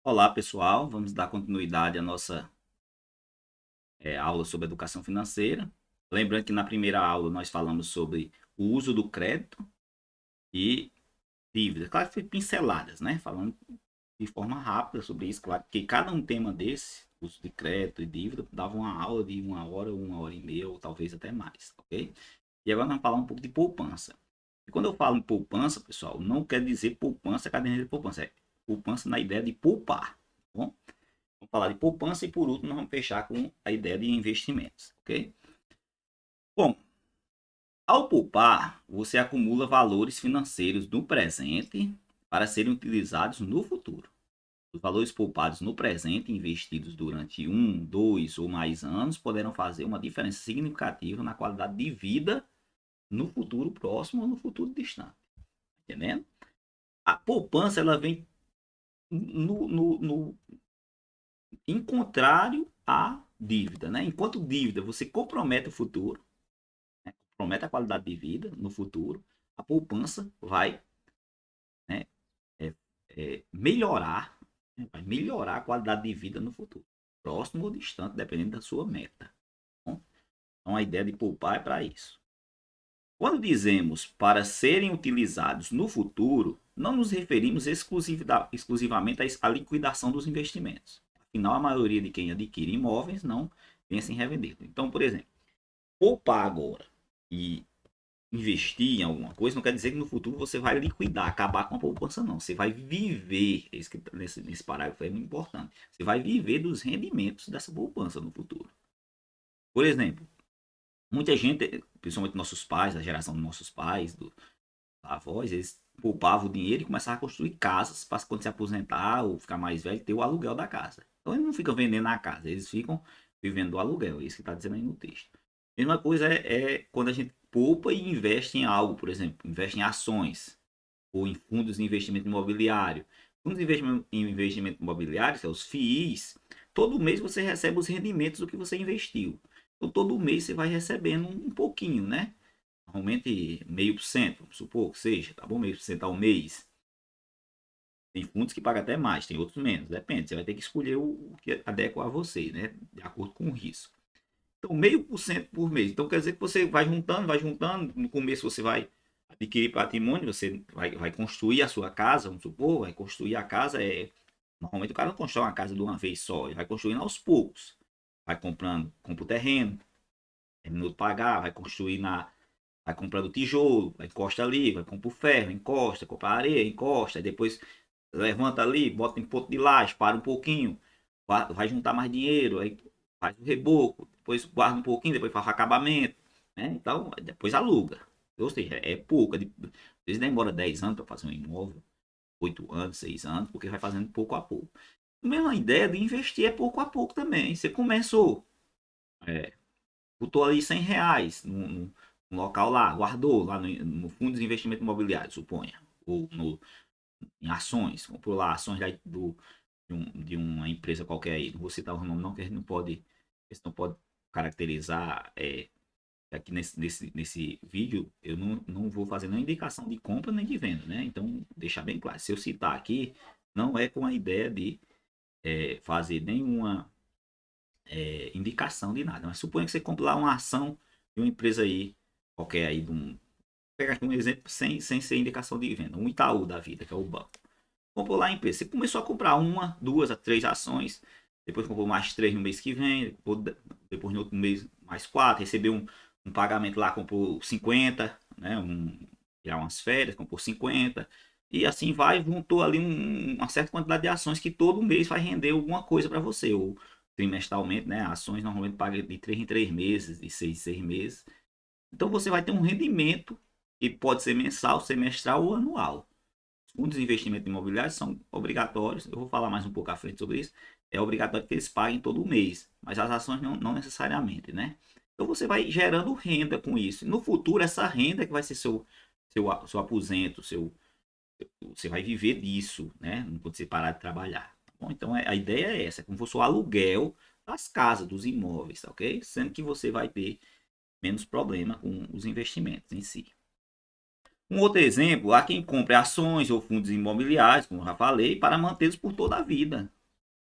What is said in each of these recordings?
Olá, pessoal. Vamos dar continuidade à nossa aula sobre educação financeira. Lembrando que na primeira aula nós falamos sobre o uso do crédito e dívidas. Claro que foi pinceladas, né? Falando de forma rápida sobre isso. Claro que cada um tema desse, uso de crédito e dívida, dava uma aula de 1 hora, 1 hora e meia, ou talvez até mais, ok? E agora vamos falar um pouco de poupança. E quando eu falo em poupança, pessoal, não quer dizer poupança, caderneta de poupança. É poupança na ideia de poupar, tá bom? Vamos falar de poupança e por último nós vamos fechar com a ideia de investimentos, ok? Bom, ao poupar, você acumula valores financeiros no presente para serem utilizados no futuro. Os valores poupados no presente, investidos durante 1, 2 ou mais anos, poderão fazer uma diferença significativa na qualidade de vida no futuro próximo ou no futuro distante. Entendendo? A poupança ela vem no em contrário à dívida, né? Enquanto dívida você compromete o futuro, né? Compromete a qualidade de vida no futuro, a poupança vai, né, é, melhorar, né? Vai melhorar a qualidade de vida no futuro, próximo ou distante, dependendo da sua meta. Tá bom? Então a ideia de poupar é para isso. Quando dizemos para serem utilizados no futuro, não nos referimos exclusivamente à liquidação dos investimentos. Afinal, a maioria de quem adquire imóveis não pensa em revender. Então, por exemplo, poupar agora e investir em alguma coisa não quer dizer que no futuro você vai liquidar, acabar com a poupança, não. Você vai viver, isso que nesse parágrafo é muito importante, você vai viver dos rendimentos dessa poupança no futuro. Por exemplo, muita gente, principalmente nossos pais, a geração dos nossos pais, dos avós, eles poupavam o dinheiro e começavam a construir casas para quando se aposentar ou ficar mais velho, ter o aluguel da casa. Então eles não ficam vendendo a casa, eles ficam vivendo do aluguel, é isso que está dizendo aí no texto. Mesma coisa é quando a gente poupa e investe em algo, por exemplo, investe em ações ou em fundos de investimento imobiliário. Fundos de investimento imobiliário, que são os FIIs, todo mês você recebe os rendimentos do que você investiu. Então todo mês você vai recebendo um pouquinho, né? Normalmente 0,5%, vamos supor que seja, tá bom? 0,5% ao mês. Tem fundos que pagam até mais, tem outros menos, depende. Você vai ter que escolher o que adequa a você, né? De acordo com o risco. Então, 0,5% por mês. Então, quer dizer que você vai juntando, vai juntando. No começo você vai adquirir patrimônio, você vai construir a sua casa, vamos supor, vai construir a casa. Normalmente o cara não constrói uma casa de uma vez só, ele vai construindo aos poucos. Vai comprando, compra o terreno, terminou de pagar, vai construir vai comprando tijolo, vai encosta ali, vai comprar o ferro, encosta, compra areia, encosta, aí depois levanta ali, bota em ponto de laje, para um pouquinho, vai juntar mais dinheiro, aí faz o reboco, depois guarda um pouquinho, depois faz o acabamento, né? Então, depois aluga. Ou seja, é pouco. Às vezes demora 10 anos para fazer um imóvel, 8 anos, 6 anos, porque vai fazendo pouco a pouco. A mesma ideia de investir é pouco a pouco também. Você começou, é, botou ali R$ 100 no local lá, guardou lá no fundo de investimento imobiliário, suponha, ou em ações, comprou lá ações de uma empresa qualquer aí, não vou citar o nome não, que a gente não pode, caracterizar, aqui nesse vídeo, eu não vou fazer nenhuma indicação de compra nem de venda, né? Então, deixar bem claro, se eu citar aqui, não é com a ideia de fazer nenhuma indicação de nada. Mas suponha que você compra lá uma ação de uma empresa aí, qualquer aí, vou pegar aqui um exemplo sem ser indicação de venda, um Itaú da vida, que é o banco. Comprou lá a empresa, você começou a comprar uma, duas, três ações, depois comprou mais três no mês que vem, depois no outro mês mais quatro, recebeu um pagamento lá, comprou 50, né, tirar umas férias, comprou 50, e assim vai, juntou ali uma certa quantidade de ações que todo mês vai render alguma coisa para você, ou trimestralmente, né? Ações normalmente pagam de 3 em 3 meses, de 6 em 6 meses. Então você vai ter um rendimento que pode ser mensal, semestral ou anual. Os fundos de investimento imobiliário são obrigatórios, eu vou falar mais um pouco à frente sobre isso. É obrigatório que eles paguem todo mês, mas as ações não necessariamente, né? Então você vai gerando renda com isso. No futuro, essa renda que vai ser seu aposento, você vai viver disso, né? Não pode você parar de trabalhar. Tá bom? Então a ideia é essa, como fosse o aluguel das casas, dos imóveis, tá ok? Sendo que você vai ter menos problema com os investimentos em si. Um outro exemplo, há quem compre ações ou fundos imobiliários, como eu já falei, para mantê-los por toda a vida,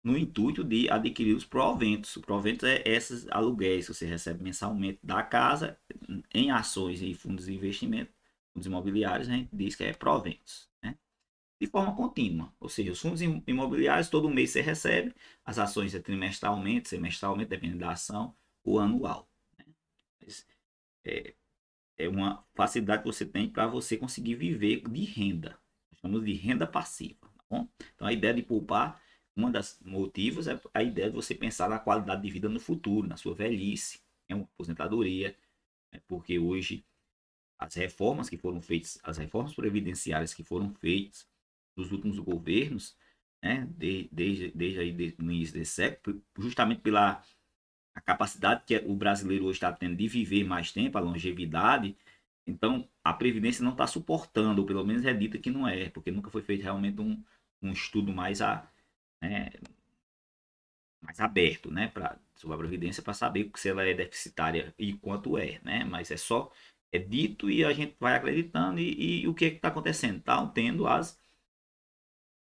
no intuito de adquirir os proventos. O provento é esses aluguéis que você recebe mensalmente da casa em ações e fundos de investimento, fundos imobiliários, a gente diz que é proventos, né? De forma contínua, ou seja, os fundos imobiliários todo mês você recebe, as ações é trimestralmente, semestralmente, dependendo da ação, ou anual, né? É, é uma facilidade que você tem para você conseguir viver de renda. Chamamos de renda passiva. Tá bom? Então a ideia de poupar, uma das motivos é a ideia de você pensar na qualidade de vida no futuro, na sua velhice, é uma aposentadoria, né? Porque hoje as reformas que foram feitas, as reformas previdenciárias que foram feitas nos últimos governos, né, desde aí no início desse século, justamente pela a capacidade que o brasileiro hoje está tendo de viver mais tempo, a longevidade, então a Previdência não está suportando, ou pelo menos é dita que não é, porque nunca foi feito realmente um estudo né, mais aberto, né, sobre a Previdência para saber se ela é deficitária e quanto é, né, mas é só, é dito e a gente vai acreditando e o que está acontecendo? Estão tendo as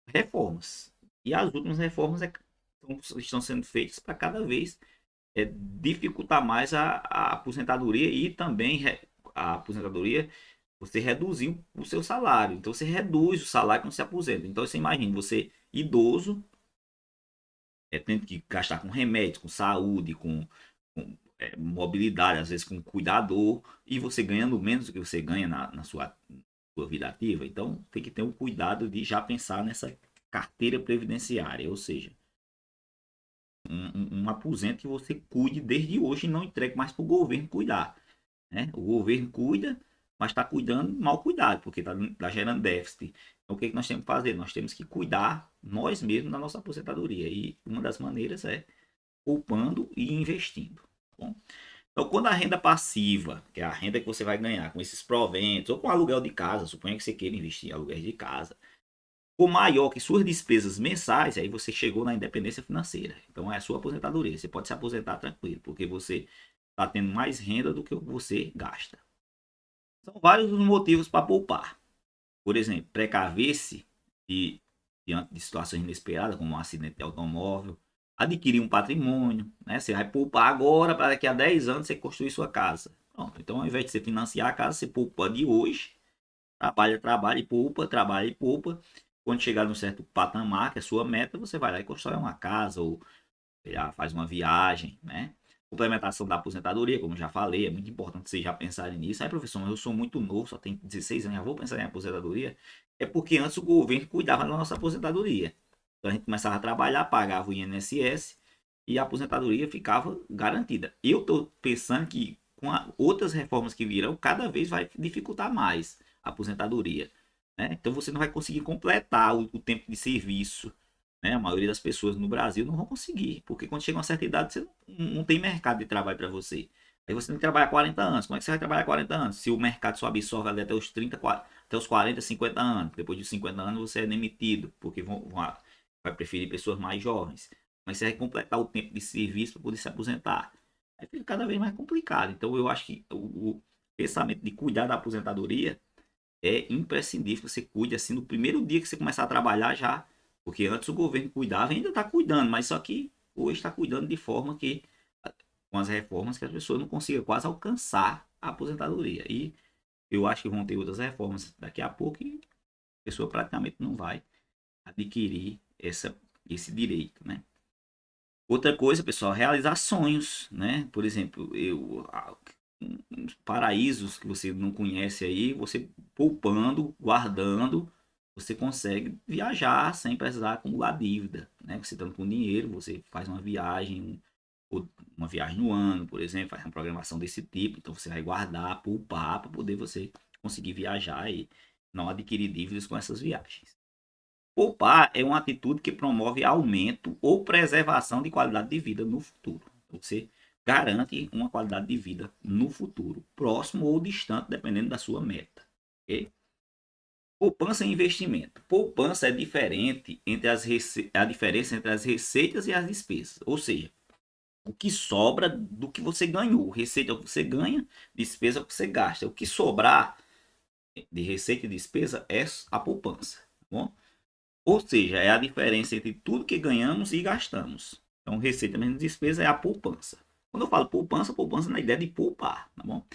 reformas, e as últimas reformas estão sendo feitas para cada vez dificultar mais a aposentadoria e também a aposentadoria, você reduzir o seu salário. Então você reduz o salário quando se aposenta. Então você imagina, você idoso, tendo que gastar com remédio, com saúde, com mobilidade, às vezes com cuidador, e você ganhando menos do que você ganha na sua vida ativa. Então tem que ter um cuidado de já pensar nessa carteira previdenciária, ou seja, um aposento que você cuide desde hoje e não entregue mais para o governo cuidar, né? O governo cuida, mas está cuidando mal cuidado, porque está gerando déficit. Então, o que, que nós temos que fazer? Nós temos que cuidar nós mesmos da nossa aposentadoria. E uma das maneiras é poupando e investindo. Tá bom? Então, quando a renda passiva, que é a renda que você vai ganhar com esses proventos, ou com aluguel de casa, suponha que você queira investir em aluguel de casa, for maior que suas despesas mensais, aí você chegou na independência financeira. Então é a sua aposentadoria. Você pode se aposentar tranquilo, porque você está tendo mais renda do que você gasta. São vários os motivos para poupar. Por exemplo, precaver-se diante de situações inesperadas, como um acidente de automóvel, adquirir um patrimônio, né? Você vai poupar agora para daqui a 10 anos você construir sua casa. Pronto. Então, ao invés de você financiar a casa, você poupa de hoje, trabalha e poupa, trabalha e poupa. Quando chegar num certo patamar, que é a sua meta, você vai lá e constrói uma casa ou já faz uma viagem, né? Complementação da aposentadoria, como já falei, é muito importante vocês já pensarem nisso. Aí, professor, mas eu sou muito novo, só tenho 16 anos, já vou pensar em aposentadoria. É porque antes o governo cuidava da nossa aposentadoria. Então a gente começava a trabalhar, pagava o INSS e a aposentadoria ficava garantida. Eu estou pensando que com outras reformas que virão, cada vez vai dificultar mais a aposentadoria, né? Então você não vai conseguir completar o tempo de serviço, né? A maioria das pessoas no Brasil não vão conseguir, porque quando chega uma certa idade você não tem mercado de trabalho para você. Aí você tem que trabalhar 40 anos. Como é que você vai trabalhar 40 anos? Se o mercado só absorve ali até os 30, até os 40, 50 anos. Depois de 50 anos você é demitido, porque vai preferir pessoas mais jovens. Mas você vai completar o tempo de serviço para poder se aposentar. Aí fica cada vez mais complicado. Então eu acho que o pensamento de cuidar da aposentadoria é imprescindível que você cuide assim no primeiro dia que você começar a trabalhar já. Porque antes o governo cuidava e ainda está cuidando, mas só que hoje está cuidando de forma que, com as reformas, que as pessoas não consigam quase alcançar a aposentadoria. E eu acho que vão ter outras reformas daqui a pouco e a pessoa praticamente não vai adquirir esse direito, né? Outra coisa, pessoal, realizar sonhos, né? Por exemplo, paraísos que você não conhece aí, você poupando, guardando, você consegue viajar sem precisar acumular dívida, né? Você estando com dinheiro, você faz uma viagem, ou uma viagem no ano, por exemplo, faz uma programação desse tipo, então você vai guardar, poupar para poder você conseguir viajar e não adquirir dívidas com essas viagens. Poupar é uma atitude que promove aumento ou preservação de qualidade de vida no futuro. Você garante uma qualidade de vida no futuro, próximo ou distante, dependendo da sua meta. Okay? Poupança e investimento. Poupança é diferente entre a diferença entre as receitas e as despesas. Ou seja, o que sobra do que você ganhou. Receita é o que você ganha, despesa é o que você gasta. O que sobrar de receita e despesa é a poupança, tá bom? Ou seja, é a diferença entre tudo que ganhamos e gastamos. Então, receita menos despesa é a poupança. Quando eu falo poupança, poupança na ideia de poupar, tá bom?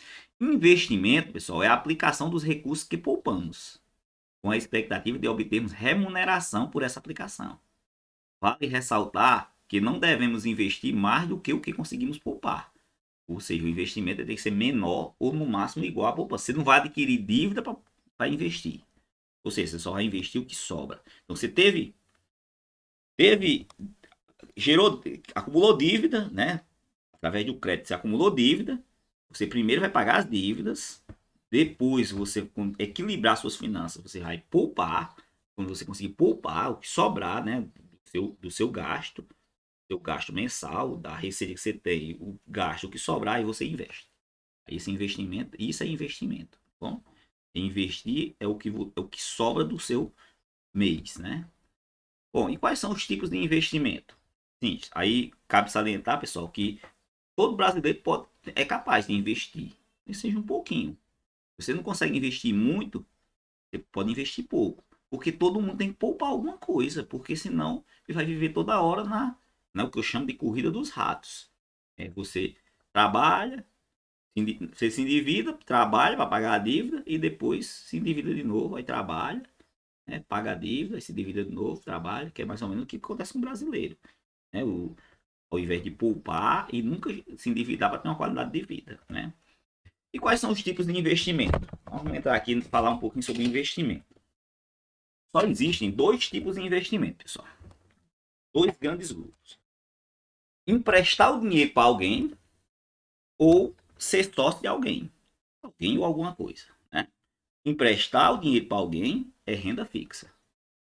Investimento, pessoal, é a aplicação dos recursos que poupamos, com a expectativa de obtermos remuneração por essa aplicação. Vale ressaltar que não devemos investir mais do que o que conseguimos poupar. Ou seja, o investimento tem que ser menor ou no máximo igual à poupança. Você não vai adquirir dívida para investir. Ou seja, você só vai investir o que sobra. Então você teve, gerou, acumulou dívida, né? Através do crédito, você acumulou dívida. Você primeiro vai pagar as dívidas, depois você equilibrar suas finanças, você vai poupar. Quando você conseguir poupar o que sobrar, né, do seu gasto mensal, da receita que você tem, o gasto que sobrar, aí você investe. Esse investimento, isso é investimento, tá bom? Investir é o que sobra do seu mês, né? Bom, e quais são os tipos de investimento? Sim, aí cabe salientar, pessoal, que todo brasileiro é capaz de investir, nem seja um pouquinho. Você não consegue investir muito, você pode investir pouco, porque todo mundo tem que poupar alguma coisa, porque senão ele vai viver toda hora na o que eu chamo de corrida dos ratos. Você trabalha, você se endivida, trabalha para pagar a dívida e depois se endivida de novo, aí trabalha, né, paga a dívida, se endivida de novo, trabalha, que é mais ou menos o que acontece com o brasileiro. Né? Ao invés de poupar e nunca se endividar para ter uma qualidade de vida. Né? E quais são os tipos de investimento? Vamos entrar aqui e falar um pouquinho sobre investimento. Só existem dois tipos de investimento, pessoal. Dois grandes grupos. Emprestar o dinheiro para alguém ou ser sócio de alguém. Alguém ou alguma coisa. Né? Emprestar o dinheiro para alguém é renda fixa.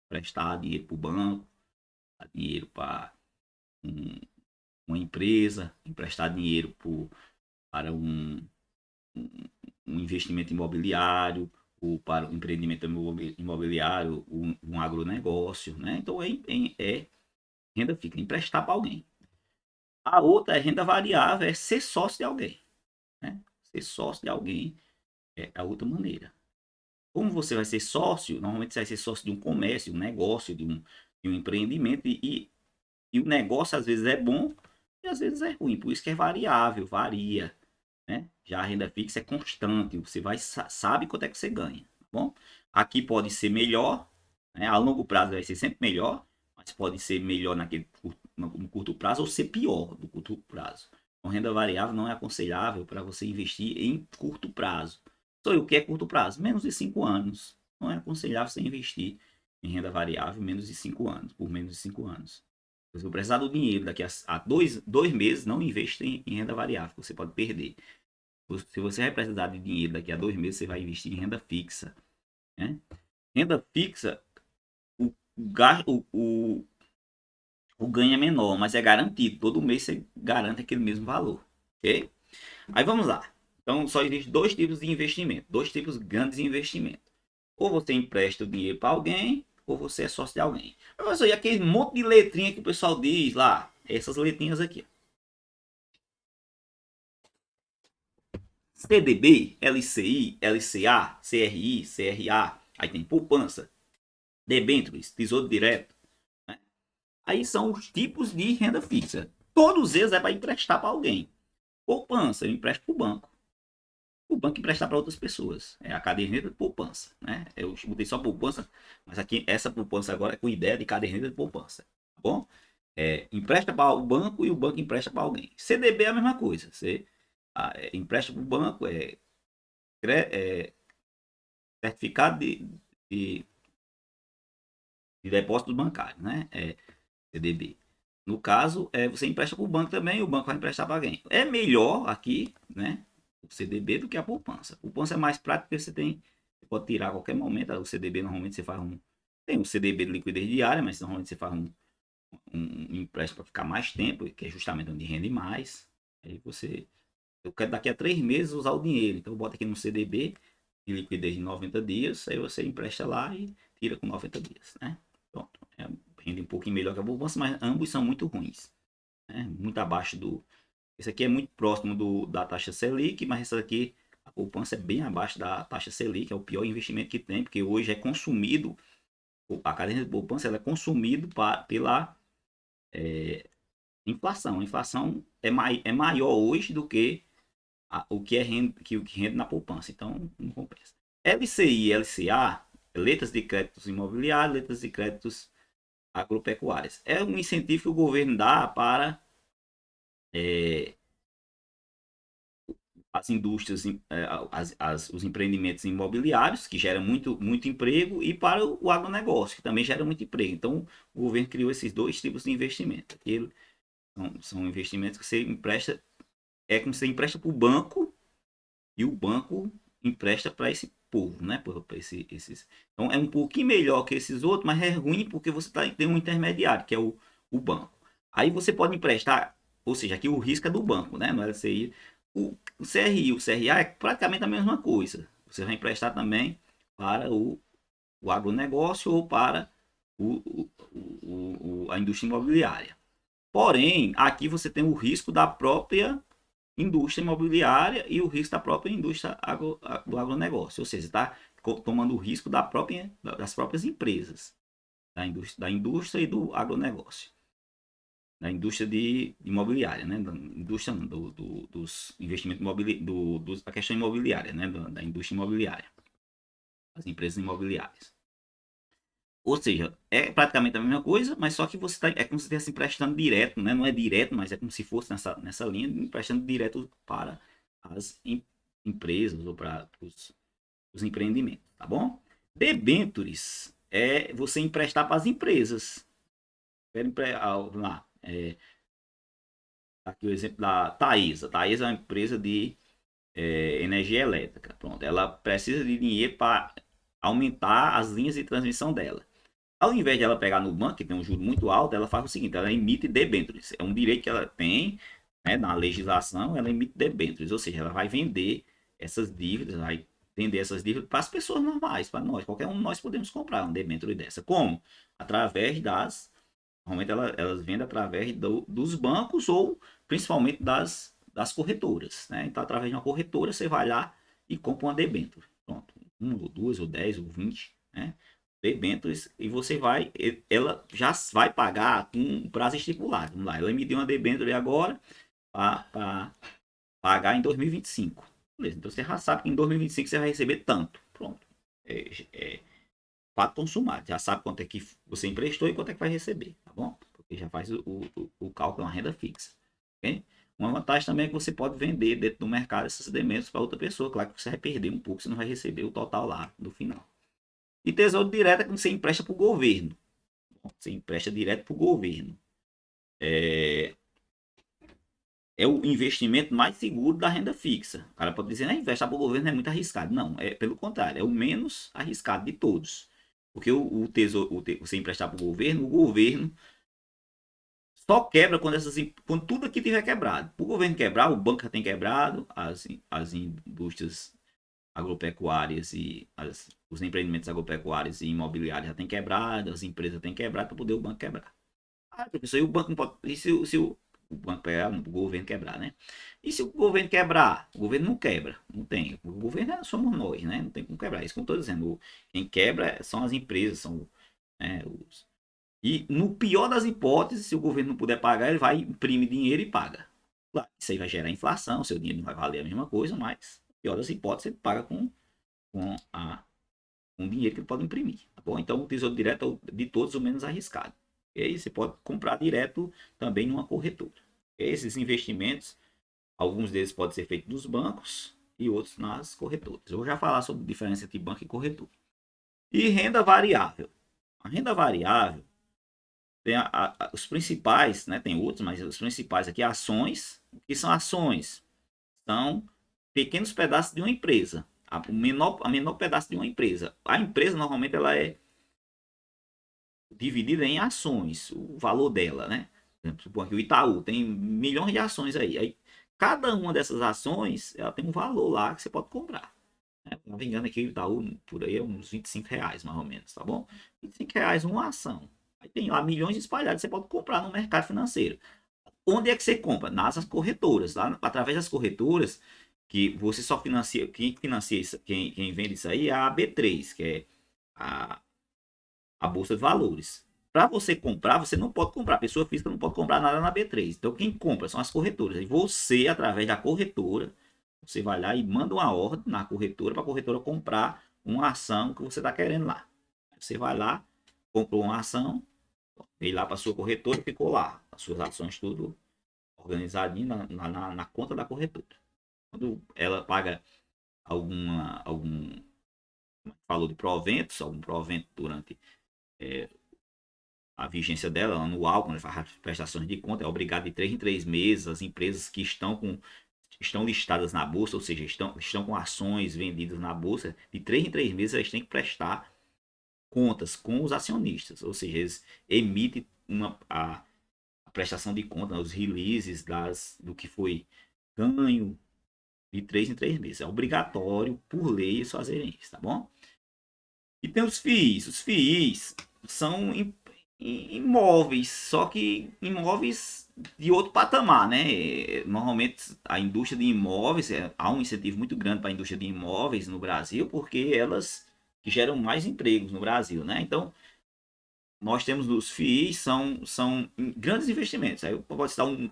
Emprestar dinheiro para o banco, dinheiro para um, uma empresa, emprestar dinheiro para um investimento imobiliário, ou para um empreendimento imobiliário, um agronegócio. Né? Então é renda fixa, emprestar para alguém. A outra é renda variável, é ser sócio de alguém. Né? Ser sócio de alguém é a outra maneira. Como você vai ser sócio, normalmente você vai ser sócio de um comércio, um negócio, de um empreendimento, e o negócio às vezes é bom e às vezes é ruim. Por isso que é variável, varia. Né? Já a renda fixa é constante, você sabe quanto é que você ganha. Tá bom? Aqui pode ser melhor, né? A longo prazo vai ser sempre melhor, mas pode ser melhor no curto prazo ou ser pior no curto prazo. Então, renda variável não é aconselhável para você investir em curto prazo. Só o que é curto prazo? Menos de 5 anos. Não é aconselhável você investir em renda variável menos de 5 anos, por menos de 5 anos. Se você precisar do dinheiro daqui a dois meses, não investe em renda variável, você pode perder. Se você vai precisar de dinheiro daqui a 2 meses, você vai investir em renda fixa. Né? Renda fixa, o ganho é menor, mas é garantido. Todo mês você garante aquele mesmo valor. Ok? Aí vamos lá. Então só existem dois tipos de investimento, dois tipos grandes de investimento. Ou você empresta o dinheiro para alguém, ou você é sócio de alguém. Mas e aquele monte de letrinha que o pessoal diz lá, essas letrinhas aqui. CDB, LCI, LCA, CRI, CRA, aí tem poupança, debêntures, tesouro direto. Né? Aí são os tipos de renda fixa. Todos eles é para emprestar para alguém. Poupança, eu empresto para o banco. O banco empresta para outras pessoas. É a caderneta de poupança. Né? Eu botei só poupança, mas aqui essa poupança agora é com ideia de caderneta de poupança. Tá bom? Empresta para o banco e o banco empresta para alguém. CDB é a mesma coisa. Você empresta para o banco, é certificado de, de depósito bancário, né? CDB. No caso, você empresta para o banco também, e o banco vai emprestar para alguém. É melhor aqui, né? O CDB do que a poupança. A poupança é mais prática porque você pode tirar a qualquer momento. O CDB normalmente você faz tem um CDB de liquidez diária, mas normalmente você faz um empréstimo para ficar mais tempo, que é justamente onde rende mais. Aí eu quero daqui a 3 meses usar o dinheiro, então eu boto aqui no CDB de liquidez de 90 dias, aí você empresta lá e tira com 90 dias, né? Pronto. Rende um pouquinho melhor que a poupança, mas ambos são muito ruins. Né? Muito abaixo do. Esse aqui é muito próximo da taxa Selic, mas essa aqui, a poupança é bem abaixo da taxa Selic, é o pior investimento que tem, porque hoje é consumido, a caderneta de poupança ela é consumido pela inflação. A inflação é maior hoje do que o que o que rende na poupança, então não compensa. LCI e LCA, letras de créditos imobiliários, letras de créditos agropecuárias. É um incentivo que o governo dá para as indústrias, os empreendimentos imobiliários, que geram muito emprego, e para o agronegócio, que também gera muito emprego. Então, o governo criou esses dois tipos de investimento. São investimentos que você empresta, é como você empresta para o banco, e o banco empresta para esse povo, né? Então, é um pouquinho melhor que esses outros, mas é ruim porque você tem um intermediário, que é o banco. Aí você pode emprestar, ou seja, aqui o risco é do banco, né? No LCI. O CRI e o CRA é praticamente a mesma coisa. Você vai emprestar também para o agronegócio ou para a indústria imobiliária. Porém, aqui você tem o risco da própria indústria imobiliária e o risco da própria indústria do agronegócio. Ou seja, está tomando o risco das próprias empresas, da indústria e do agronegócio. Da indústria imobiliária, né? Da indústria dos investimentos imobiliários, da questão imobiliária, né? Da indústria imobiliária, as empresas imobiliárias. Ou seja, é praticamente a mesma coisa, mas só que é como se estivesse emprestando direto, né? Não é direto, mas é como se fosse nessa linha, emprestando direto para as empresas ou para os empreendimentos, tá bom? Debentures é você emprestar para as empresas. Lá, aqui o exemplo da Taesa. A Taesa é uma empresa de energia elétrica. Pronto, ela precisa de dinheiro para aumentar as linhas de transmissão dela. Ao invés de ela pegar no banco, que tem um juro muito alto, ela faz o seguinte: ela emite debêntures. É um direito que ela tem, né, na legislação, ela emite debêntures. Ou seja, ela vai vender essas dívidas, vai vender essas dívidas para as pessoas normais, para nós. Qualquer um de nós podemos comprar um debênture dessa. Como? Através normalmente elas vendem através dos bancos ou principalmente das corretoras, né? Então, através de uma corretora, você vai lá e compra uma debênture. Pronto. 1, ou 2, ou 10, ou 20, né? Debêntures, e ela já vai pagar com um prazo estipulado. Vamos lá, ela emitiu uma debênture agora para pagar em 2025. Beleza, então você já sabe que em 2025 você vai receber tanto. Pronto. Fato consumado. Já sabe quanto é que você emprestou e quanto é que vai receber, tá bom? Porque já faz o cálculo, uma renda fixa. Okay? Uma vantagem também é que você pode vender dentro do mercado esses debêntures para outra pessoa. Claro que você vai perder um pouco, você não vai receber o total lá no final. E tesouro direto é quando você empresta para o governo. Você empresta direto para o governo. É o investimento mais seguro da renda fixa. O cara pode dizer, né, investir para o governo é muito arriscado. Não, é pelo contrário, é o menos arriscado de todos. Porque você emprestar para o governo só quebra quando tudo aqui tiver quebrado. Para o governo quebrar, o banco já tem quebrado, as indústrias agropecuárias e os empreendimentos agropecuários e imobiliários já têm quebrado, as empresas têm quebrado para poder o banco quebrar. Ah, professor, e o banco não pode. E se o banco pegar, o governo quebrar, né? E se o governo quebrar? O governo não quebra, não tem. O governo somos nós, né? Não tem como quebrar. Isso que eu estou dizendo. Quem quebra são as empresas, são, né, E no pior das hipóteses, se o governo não puder pagar, ele vai imprimir dinheiro e paga. Claro, isso aí vai gerar inflação, seu dinheiro não vai valer a mesma coisa, mas no pior das hipóteses, ele paga com com dinheiro que ele pode imprimir. Tá bom? Então, o tesouro direto é de todos o menos arriscado. E aí você pode comprar direto também numa corretora. Esses investimentos, alguns deles podem ser feitos nos bancos e outros nas corretoras. Eu vou já falar sobre a diferença entre banco e corretora. E renda variável. A renda variável tem os principais, né? Tem outros, mas os principais aqui, ações. O que são ações? São pequenos pedaços de uma empresa. A menor pedaço de uma empresa. A empresa, normalmente, ela é dividida em ações, o valor dela, né? Supor que o Itaú tem milhões de ações aí. Cada uma dessas ações, ela tem um valor lá que você pode comprar. Né? Não me engano aqui o Itaú, por aí, é uns R$ 25, mais ou menos, tá bom? R$ 25 uma ação. Aí tem lá milhões espalhados, você pode comprar no mercado financeiro. Onde é que você compra? Nas corretoras. Lá, através das corretoras, que você só financia, quem financia isso, quem vende isso aí é a B3, que é a, a Bolsa de Valores. Para você comprar, você não pode comprar, a pessoa física não pode comprar nada na B3. Então quem compra são as corretoras. E você, através da corretora, você vai lá e manda uma ordem na corretora para a corretora comprar uma ação que você está querendo lá. Você vai lá, comprou uma ação, veio lá para sua corretora e ficou lá. As suas ações tudo organizadinho na conta da corretora. Quando ela paga algum falou de proventos, algum provento durante a vigência dela, anual, quando faz as prestações de conta, é obrigado de 3 em 3 meses. As empresas que estão listadas na bolsa, ou seja, estão com ações vendidas na bolsa, de 3 em 3 meses eles têm que prestar contas com os acionistas, ou seja, eles emitem a prestação de conta, os releases do que foi ganho de 3 em 3 meses. É obrigatório, por lei, eles fazerem isso, tá bom? E tem os FIIs. Os FIIs são imóveis, só que imóveis de outro patamar, né? Normalmente a indústria de imóveis, há um incentivo muito grande para a indústria de imóveis no Brasil, porque elas que geram mais empregos no Brasil, né? Então, nós temos os FIIs, são grandes investimentos. Aí eu posso citar um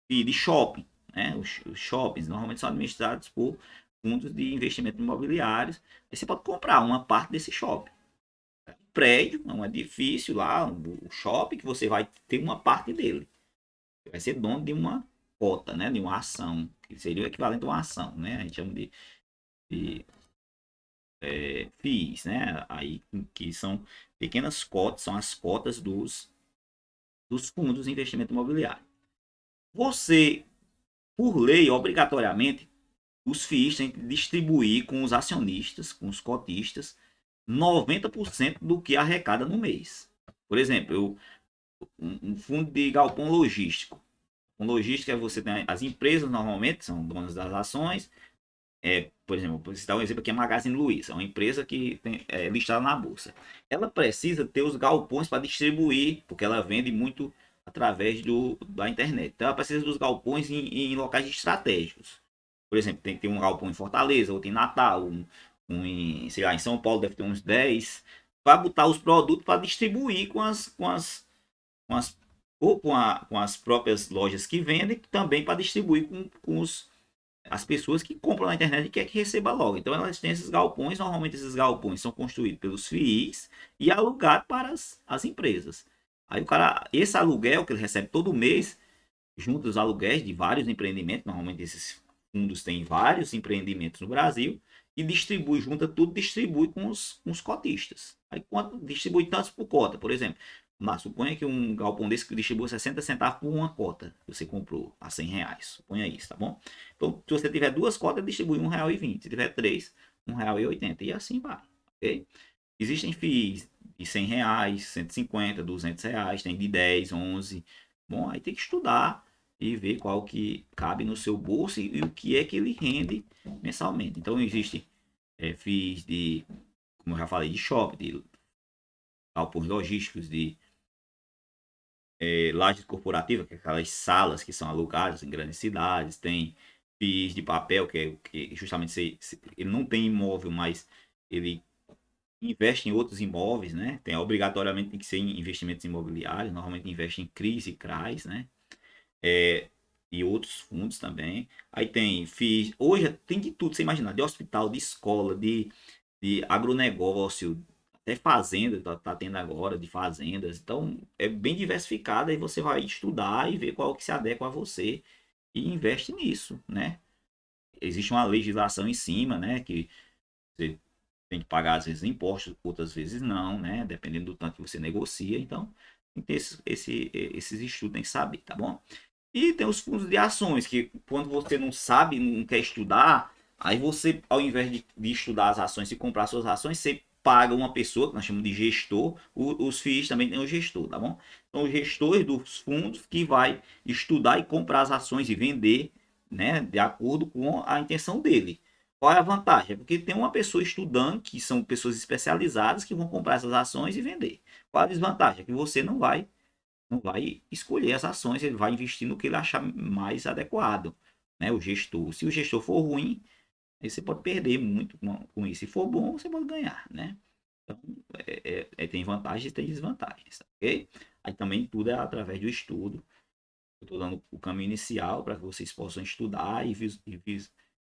FII de shopping, né? Os shoppings normalmente são administrados por fundos de investimento imobiliários. Aí você pode comprar uma parte desse shopping. Um prédio, um edifício lá, um shopping, que você vai ter uma parte dele. Você vai ser dono de uma cota, né? De uma ação, que seria o equivalente a uma ação, né? A gente chama de FIIs, né? Aí que são pequenas cotas, são as cotas dos fundos de investimento imobiliário. Você, por lei, obrigatoriamente, os FIIs têm que distribuir com os acionistas, com os cotistas, 90% do que arrecada no mês. Por exemplo, um fundo de galpão logístico. Com logística, você tem as empresas, normalmente, são donas das ações. Por exemplo, vou citar um exemplo aqui, a Magazine Luiza, uma empresa que é listada na bolsa. Ela precisa ter os galpões para distribuir, porque ela vende muito através da internet. Então, ela precisa dos galpões em locais estratégicos. Por exemplo, tem que ter um galpão em Fortaleza, outro em Natal, sei lá, em São Paulo deve ter uns 10, para botar os produtos para distribuir com as, ou com as próprias lojas que vendem, também para distribuir com as pessoas que compram na internet e quer que receba logo. Então elas têm esses galpões, normalmente esses galpões são construídos pelos FIIs e alugados para as empresas. Aí o cara, esse aluguel que ele recebe todo mês, junto aos aluguéis de vários empreendimentos, normalmente esses fundos têm vários empreendimentos no Brasil, e distribui, junta tudo, distribui com os cotistas. Aí quando distribui tantos por cota, por exemplo, mas suponha que um galpão desse que distribui 60 centavos por uma cota que você comprou a 100 reais. Suponha isso, tá bom? Então, se você tiver duas cotas, distribui R$1,20. Se tiver três, R$1,80. E assim vai, ok? Existem FIIs de 100 reais, 150, 200 reais, tem de 10, 11. Bom, aí tem que estudar e ver qual que cabe no seu bolso e o que é que ele rende mensalmente. Então, existe FIIs de, como eu já falei, de shopping, de galpões logísticos, de lajes corporativas, que é aquelas salas que são alugadas em grandes cidades, tem FIIs de papel, que justamente ele não tem imóvel, mas ele investe em outros imóveis, né? Obrigatoriamente tem que ser em investimentos imobiliários, normalmente investe em CRIs e CRAs, né? E outros fundos também. Aí tem FIIs, hoje tem de tudo, você imaginar, de hospital, de escola, de agronegócio, até fazenda, tá tendo agora, de fazendas. Então, é bem diversificado, aí você vai estudar e ver qual que se adequa a você e investe nisso, né? Existe uma legislação em cima, né? Que você tem que pagar, às vezes, impostos, outras vezes não, né? Dependendo do tanto que você negocia. Então, tem que ter esses estudos, tem que saber, tá bom? E tem os fundos de ações, que quando você não sabe, não quer estudar, aí você, ao invés de estudar as ações e comprar suas ações, você paga uma pessoa, que nós chamamos de gestor. Os FIIs também tem o gestor, tá bom? Então, os gestores dos fundos que vai estudar e comprar as ações e vender, né, de acordo com a intenção dele. Qual é a vantagem? É porque tem uma pessoa estudando, que são pessoas especializadas, que vão comprar essas ações e vender. Qual a desvantagem? É que você não vai escolher as ações, ele vai investir no que ele achar mais adequado. né? O gestor. Se o gestor for ruim, aí você pode perder muito com isso. Se for bom, você pode ganhar, né? Então, tem vantagens e tem desvantagens, tá? Ok? Aí também tudo é através do estudo. Eu estou dando o caminho inicial para que vocês possam estudar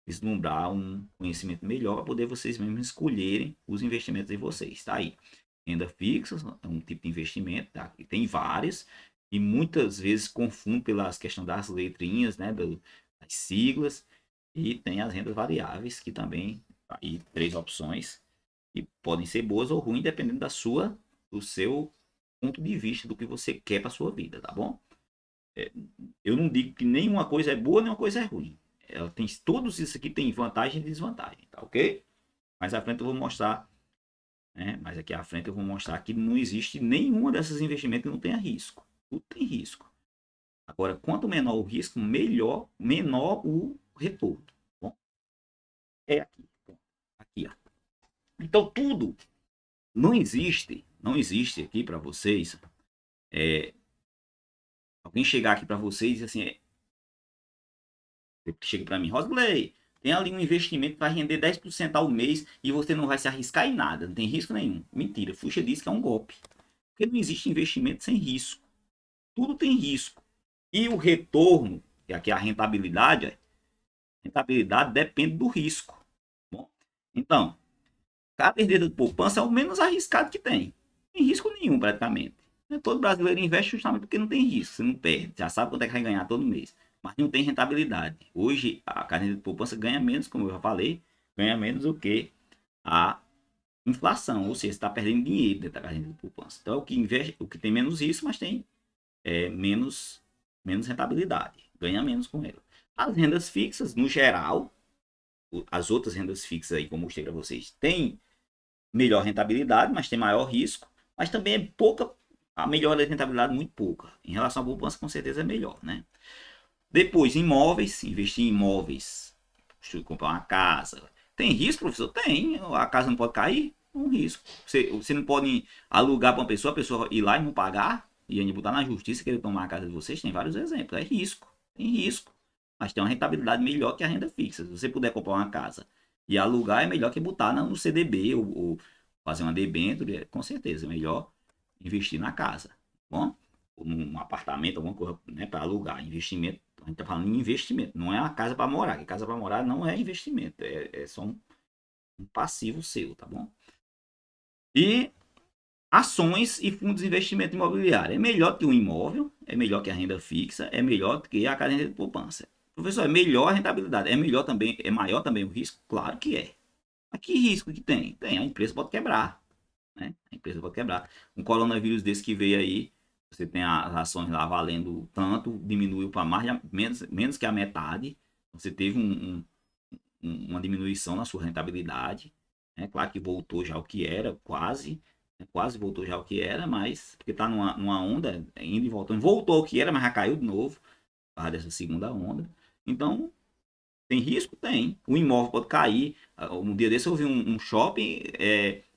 vislumbrar um conhecimento melhor para poder vocês mesmos escolherem os investimentos de vocês. Tá aí. Renda fixa é um tipo de investimento, tá? E tem vários, e muitas vezes confundo pelas questões das letrinhas, né? Das siglas, e tem as rendas variáveis, que também, aí, três opções, que podem ser boas ou ruins, dependendo do seu ponto de vista, do que você quer para sua vida, tá bom? Eu não digo que nenhuma coisa é boa, nenhuma coisa é ruim. Ela tem, todos isso aqui tem vantagem e desvantagem, tá ok? Mais à frente eu vou mostrar, né? Mas aqui à frente eu vou mostrar que não existe nenhuma dessas investimentos que não tenha risco. Tudo tem risco. Agora, quanto menor o risco, menor o retorno. Bom, é aqui. Aqui, ó. Então, tudo não existe aqui para vocês. Alguém chegar aqui para vocês e dizer assim, chega para mim, Rosley, tem ali um investimento que vai render 10% ao mês e você não vai se arriscar em nada, não tem risco nenhum. Mentira, fuxa disso que é um golpe. Porque não existe investimento sem risco. Tudo tem risco. E o retorno, que aqui é a rentabilidade depende do risco. Bom, então, caderneta de poupança é o menos arriscado que tem. Não tem risco nenhum, praticamente. Todo brasileiro investe justamente porque não tem risco, você não perde, já sabe quanto é que vai ganhar todo mês, mas não tem rentabilidade. Hoje, a caderneta de poupança ganha menos, como eu já falei, ganha menos do que a inflação, ou seja, você está perdendo dinheiro dentro da caderneta de poupança. Então, é o que investe, o que tem menos risco, mas tem menos rentabilidade, ganha menos com ela. As rendas fixas, no geral, as outras rendas fixas aí, como eu mostrei para vocês, têm melhor rentabilidade, mas tem maior risco, mas também é pouca, a melhora da rentabilidade muito pouca. Em relação à poupança, com certeza é melhor, né? Depois, imóveis, investir em imóveis, comprar uma casa. Tem risco, professor? Tem. A casa não pode cair? Um risco. Você não pode alugar para uma pessoa, a pessoa ir lá e não pagar, e ainda botar na justiça querer tomar a casa de vocês. Tem vários exemplos. É risco. Tem risco. Mas tem uma rentabilidade melhor que a renda fixa. Se você puder comprar uma casa e alugar, é melhor que botar no CDB ou fazer uma debênture. Com certeza, é melhor investir na casa. Bom? Ou num apartamento, alguma coisa, né, para alugar. Investimento, a gente está falando em investimento, não é uma casa para morar. Que casa para morar não é investimento, é só um passivo seu, tá bom? E ações e fundos de investimento imobiliário. É melhor que um imóvel, é melhor que a renda fixa, é melhor que a caderneta de poupança. Professor, é melhor a rentabilidade, é melhor também, é maior também o risco? Claro que é. Mas que risco que tem? Tem, a empresa pode quebrar, né? A empresa pode quebrar. Um coronavírus desse que veio aí, você tem as ações lá valendo tanto, diminuiu para menos que a metade. Você teve uma diminuição na sua rentabilidade. É claro que voltou já o que era, quase. Quase voltou já o que era, mas porque está numa onda, indo e voltando. Voltou o que era, mas já caiu de novo, por causa dessa segunda onda. Então, tem risco? Tem. O imóvel pode cair. Um dia desse eu vi um shopping,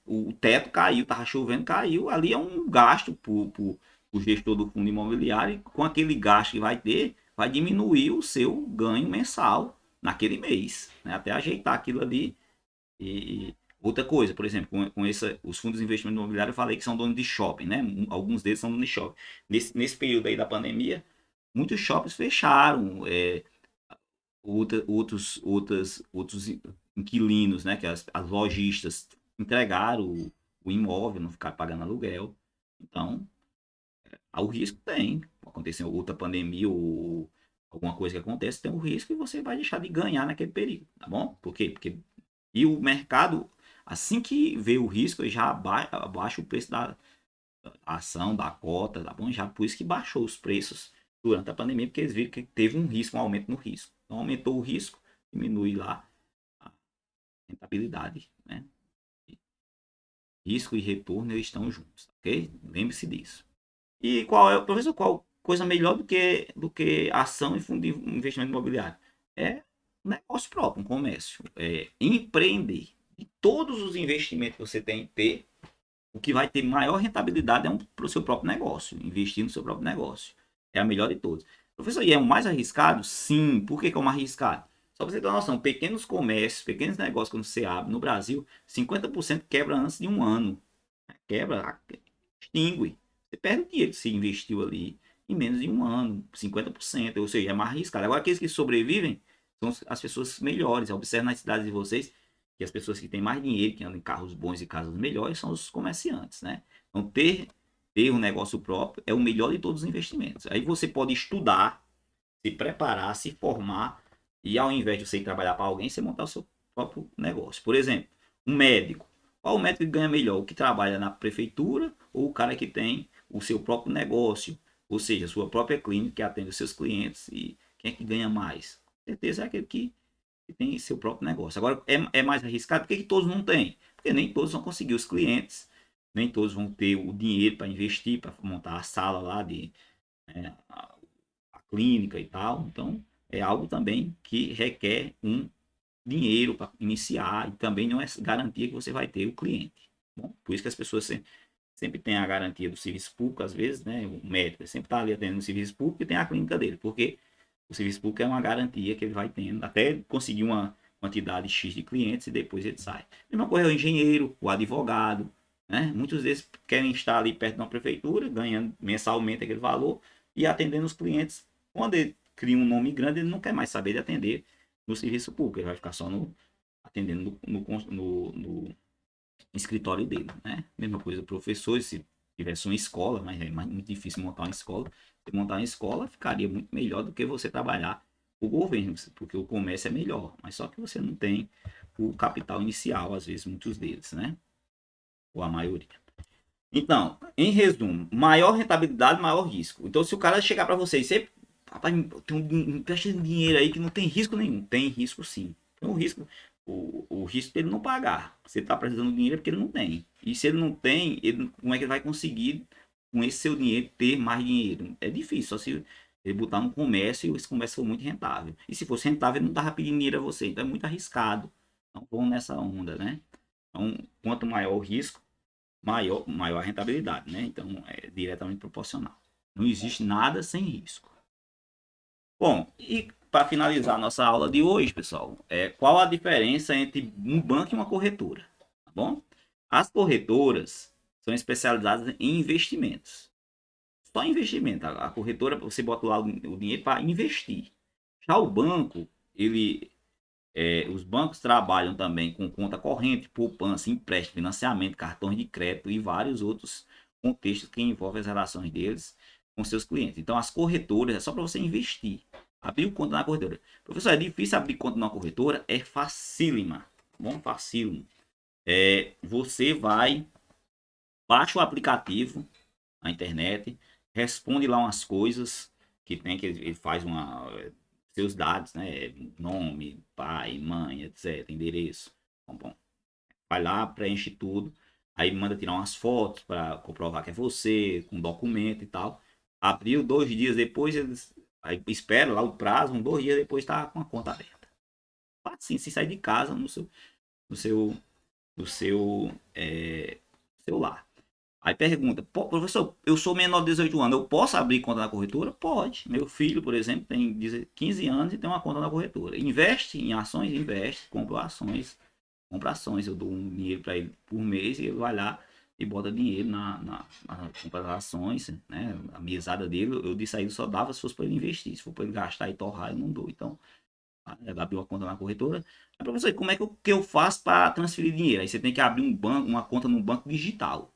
o teto caiu, tava chovendo, caiu. Ali é um gasto para o gestor do fundo imobiliário. E com aquele gasto que vai ter, vai diminuir o seu ganho mensal naquele mês, né? Até ajeitar aquilo ali. E outra coisa, por exemplo, os fundos de investimento imobiliário, eu falei que são donos de shopping, né? Alguns deles são donos de shopping. Nesse período aí da pandemia, muitos shoppings fecharam. Outros inquilinos, né, que as lojistas entregaram o imóvel, não ficar pagando aluguel. Então, o risco tem. Acontecer outra pandemia ou alguma coisa que acontece, tem o risco e você vai deixar de ganhar naquele período, tá bom? Por quê? Porque e o mercado, assim que vê o risco, já abaixa o preço da ação, da cota, tá bom? Já por isso que baixou os preços durante a pandemia, porque eles viram que teve um risco, um aumento no risco. Então aumentou o risco, diminui lá a rentabilidade, né? Risco e retorno eles estão juntos, ok? Lembre-se disso. E professor, qual coisa melhor do que ação e fundo de investimento imobiliário? É um negócio próprio, um comércio. É empreender. E todos os investimentos que você tem que ter, o que vai ter maior rentabilidade é para o seu próprio negócio, investir no seu próprio negócio. É a melhor de todos. Professor, e é o mais arriscado? Sim. Por que é o mais arriscado? Só para você ter uma noção, pequenos comércios, pequenos negócios, quando você abre no Brasil, 50% quebra antes de um ano. Quebra, extingue. Você perde o dinheiro que você investiu ali em menos de um ano, 50%. Ou seja, é mais arriscado. Agora, aqueles que sobrevivem são as pessoas melhores. Observe nas cidades de vocês que as pessoas que têm mais dinheiro, que andam em carros bons e casas melhores, são os comerciantes, né? Então, ter um negócio próprio é o melhor de todos os investimentos. Aí você pode estudar, se preparar, se formar e ao invés de você ir trabalhar para alguém, você montar o seu próprio negócio. Por exemplo, um médico. Qual o médico que ganha melhor? O que trabalha na prefeitura ou o cara que tem o seu próprio negócio? Ou seja, a sua própria clínica que atende os seus clientes. E quem é que ganha mais? Com certeza é aquele que tem seu próprio negócio. Agora, é mais arriscado? Por que todos não têm? Porque nem todos vão conseguir os clientes, nem todos vão ter o dinheiro para investir, para montar a sala lá de é, a clínica e tal. Então, é algo também que requer um dinheiro para iniciar e também não é garantia que você vai ter o cliente. Bom, por isso que as pessoas sempre têm a garantia do serviço público, às vezes, né? O médico sempre está ali atendendo o serviço público e tem a clínica dele, porque o serviço público é uma garantia que ele vai tendo até conseguir uma quantidade X de clientes e depois ele sai. Mesma coisa o engenheiro, o advogado, né? Muitos deles querem estar ali perto de uma prefeitura, ganhando mensalmente aquele valor e atendendo os clientes. Quando ele cria um nome grande, ele não quer mais saber de atender no serviço público, ele vai ficar só atendendo no escritório dele, né? Mesma coisa, professor, se tivesse uma escola, mas é muito difícil montar uma escola. Se montar uma escola, ficaria muito melhor do que você trabalhar o governo, porque o comércio é melhor, mas só que você não tem o capital inicial, às vezes, muitos deles, né? Ou a maioria. Então, em resumo, maior rentabilidade, maior risco. Então, se o cara chegar para você e você, rapaz, tem um dinheiro aí que não tem risco nenhum. Tem risco sim. Tem um risco, o risco dele não pagar. Você está precisando de dinheiro porque ele não tem. E se ele não tem, como é que ele vai conseguir, com esse seu dinheiro, ter mais dinheiro? É difícil, só se ele botar no comércio e esse comércio for muito rentável. E se fosse rentável, ele não estava pedindo dinheiro a você. Então é muito arriscado. Então vamos nessa onda, né? Então, quanto maior o risco, maior a rentabilidade, né? Então é diretamente proporcional. Não existe nada sem risco. Bom, e para finalizar nossa aula de hoje, pessoal, qual a diferença entre um banco e uma corretora? Tá bom? As corretoras são especializadas em investimentos. Só investimento. A corretora, você bota lá o dinheiro para investir. Já o banco, os bancos trabalham também com conta corrente, poupança, empréstimo, financiamento, cartões de crédito e vários outros contextos que envolvem as relações deles com seus clientes. Então, as corretoras é só para você investir. Abrir conta na corretora. Professor, é difícil abrir conta na corretora? É facílima. Bom, facílimo. Você baixa o aplicativo na internet, responde lá umas coisas que ele faz seus dados, né? Nome, pai, mãe, etc, endereço. Bom, vai lá, preenche tudo, aí manda tirar umas fotos para comprovar que é você, com documento e tal. Abriu 2 dias depois, aí espera lá o prazo, 2 dias depois está com a conta aberta. Assim, sem sair de casa no seu, no seu celular. Aí pergunta, professor, eu sou menor de 18 anos, eu posso abrir conta na corretora? Pode. Meu filho, por exemplo, tem 15 anos e tem uma conta na corretora. Investe em ações? Investe. Compra ações. Eu dou um dinheiro para ele por mês e ele vai lá e bota dinheiro na compra das ações, né? A mesada dele, eu disse aí, só dava se fosse para ele investir. Se for para ele gastar e torrar, eu não dou. Então, ele abriu a conta na corretora. Aí, professor, como é que eu faço para transferir dinheiro? Aí você tem que abrir uma conta no banco digital.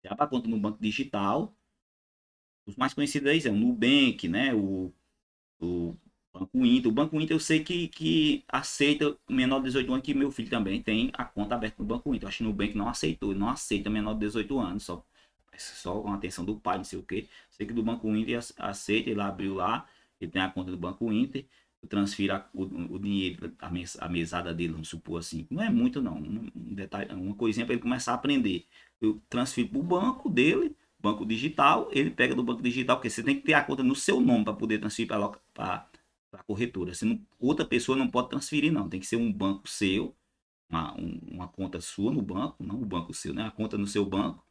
Já para conta no banco digital, os mais conhecidos aí são o Nubank, né? O Banco Inter. O Banco Inter eu sei que aceita menor de 18 anos, que meu filho também tem a conta aberta no Banco Inter. Eu acho que o Nubank não aceitou, não aceita menor de 18 anos, só com a atenção do pai, não sei o que. Sei que do Banco Inter aceita, ele abriu lá, ele tem a conta do Banco Inter, eu transfiro o dinheiro, a mesada dele, vamos supor assim. Não é muito não, um detalhe, uma coisinha para ele começar a aprender. Eu transfiro para o banco dele, banco digital, ele pega do banco digital, porque você tem que ter a conta no seu nome para poder transferir para a corretora. Outra pessoa não pode transferir, não. Tem que ser um banco seu, uma conta sua no banco, não o banco seu, né? A conta no seu banco,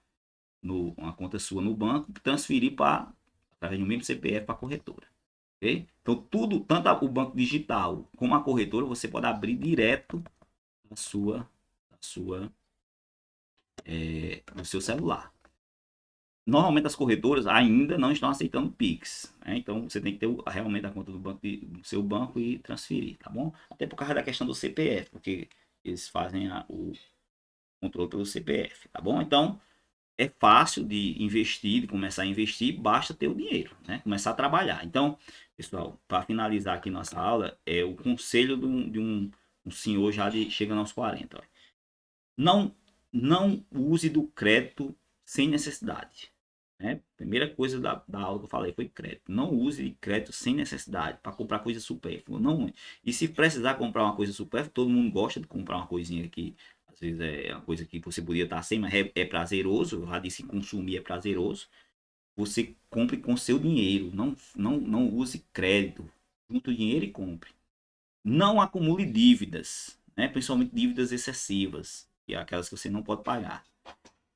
uma conta sua no banco, transferir através do mesmo CPF para a corretora. ok? Então tudo, tanto o banco digital como a corretora, você pode abrir direto da sua no seu celular. Normalmente as corretoras ainda não estão aceitando Pix, né? Então você tem que ter realmente a conta do seu banco e transferir, tá bom? Até por causa da questão do CPF, porque eles fazem o controle pelo CPF, tá bom? Então é fácil de investir, de começar a investir, basta ter o dinheiro, né? Começar a trabalhar. Então, pessoal, para finalizar aqui nossa aula, é o conselho de um senhor já chegando aos 40. Ó. Não, não use do crédito sem necessidade. Né? Primeira coisa da aula que eu falei foi crédito. Não use crédito sem necessidade para comprar coisa supérflua. Não. E se precisar comprar uma coisa supérflua, todo mundo gosta de comprar uma coisinha que às vezes é uma coisa que você podia estar sem, mas é prazeroso. Eu já disse que consumir é prazeroso. Você compre com seu dinheiro. Não use crédito. Junte o dinheiro e compre. Não acumule dívidas, né? Principalmente dívidas excessivas, que é aquelas que você não pode pagar.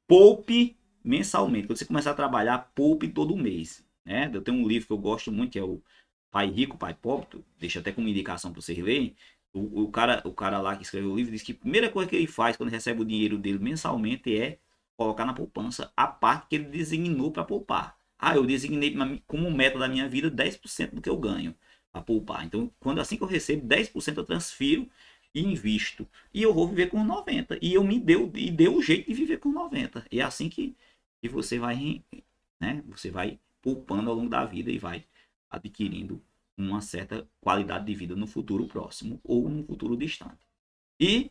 Poupe mensalmente. Quando você começar a trabalhar, poupe todo mês. Né? Eu tenho um livro que eu gosto muito, que é o Pai Rico, Pai Pobre. Deixa até como indicação para vocês lerem. O cara lá que escreveu o livro diz que a primeira coisa que ele faz quando recebe o dinheiro dele mensalmente é colocar na poupança a parte que ele designou para poupar. Ah, eu designei como meta da minha vida 10% do que eu ganho para poupar. Então, assim que eu recebo 10% eu transfiro e invisto. E eu vou viver com 90. E eu me deu o jeito de viver com 90. E é assim que você vai, né? Você vai poupando ao longo da vida e vai adquirindo uma certa qualidade de vida no futuro próximo ou no futuro distante. E,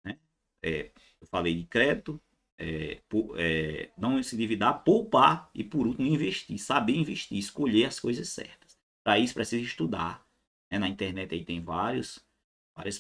né, eu falei de crédito, não se endividar, poupar e, por último, investir. Saber investir, escolher as coisas certas. Para isso, precisa estudar. Né? Na internet aí tem várias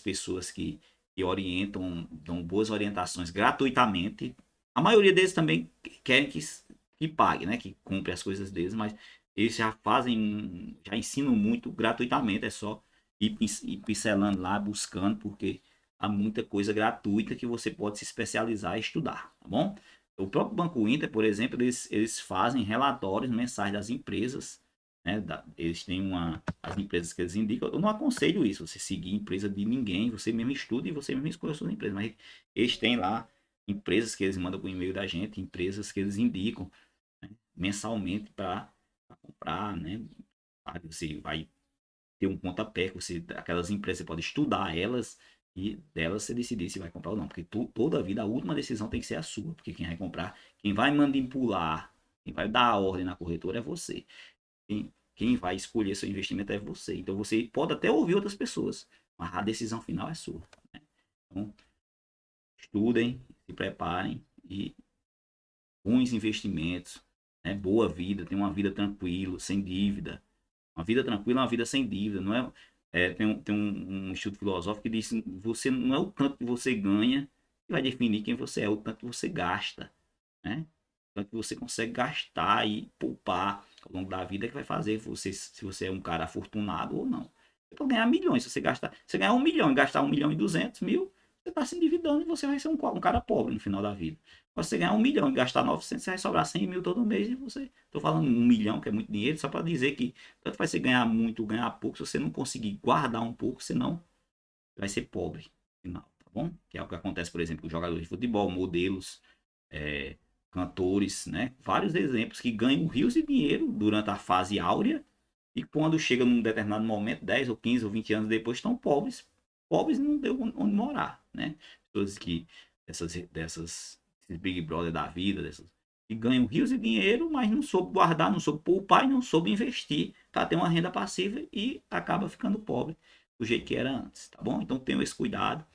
pessoas que orientam, dão boas orientações gratuitamente. A maioria deles também querem que pague, né? Que compre as coisas deles, mas eles já fazem, já ensinam muito gratuitamente. É só ir pincelando lá, buscando, porque há muita coisa gratuita que você pode se especializar e estudar, tá bom? O próprio Banco Inter, por exemplo, eles fazem relatórios mensais das empresas, né? Eles têm as empresas que eles indicam. Eu não aconselho isso, você seguir empresa de ninguém, você mesmo estuda e você mesmo escolhe a sua empresa. Mas eles têm lá empresas que eles mandam por e-mail da gente, empresas que eles indicam, né, mensalmente para comprar, né? Você vai ter um pontapé, aquelas empresas você pode estudar elas e delas você decidir se vai comprar ou não. Porque toda a vida a última decisão tem que ser a sua. Porque quem vai comprar, quem vai manipular, quem vai dar a ordem na corretora é você. Quem vai escolher seu investimento é você. Então você pode até ouvir outras pessoas, mas a decisão final é sua. Né? Então, estudem, se preparem e bons investimentos, né? Boa vida, tenha uma vida tranquila, sem dívida. Uma vida tranquila é uma vida sem dívida. Não tem um estudo filosófico que diz que você não é o tanto que você ganha que vai definir quem você é, o tanto que você gasta. Né? Tanto que você consegue gastar e poupar ao longo da vida que vai fazer você, se você é um cara afortunado ou não. Você pode ganhar milhões, se você ganhar 1 milhão e gastar 1.200.000, você está se endividando e você vai ser um cara pobre no final da vida. Se você ganhar 1 milhão e gastar 900, você vai sobrar 100.000 todo mês e você... Estou falando 1 milhão, que é muito dinheiro, só para dizer que tanto vai você ganhar muito ou ganhar pouco, se você não conseguir guardar um pouco, senão vai ser pobre no final, tá bom? Que é o que acontece, por exemplo, com jogadores de futebol, modelos, é, cantores, né? Vários exemplos que ganham rios de dinheiro durante a fase áurea e quando chega num determinado momento, 10 ou 15 ou 20 anos depois, estão pobres. Pobres não deu onde morar, né? Pessoas que, esses Big Brother da vida, que ganham rios de dinheiro, mas não soube guardar, não soube poupar e não soube investir para ter uma renda passiva e acaba ficando pobre do jeito que era antes, tá bom? Então tenha esse cuidado,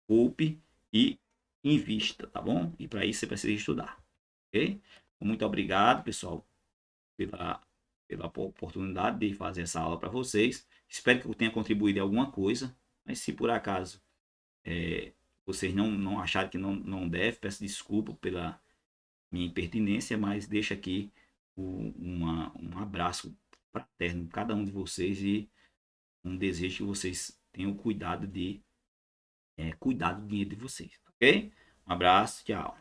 poupe e invista, tá bom? E para isso você precisa estudar, ok? Muito obrigado, pessoal, pela, pela oportunidade de fazer essa aula para vocês. Espero que eu tenha contribuído em alguma coisa, mas se por acaso vocês não acharem que não deve, peço desculpa pela minha impertinência, mas deixa aqui um abraço fraterno para cada um de vocês e um desejo que vocês tenham cuidado de cuidar do dinheiro de vocês, ok? Um abraço, tchau.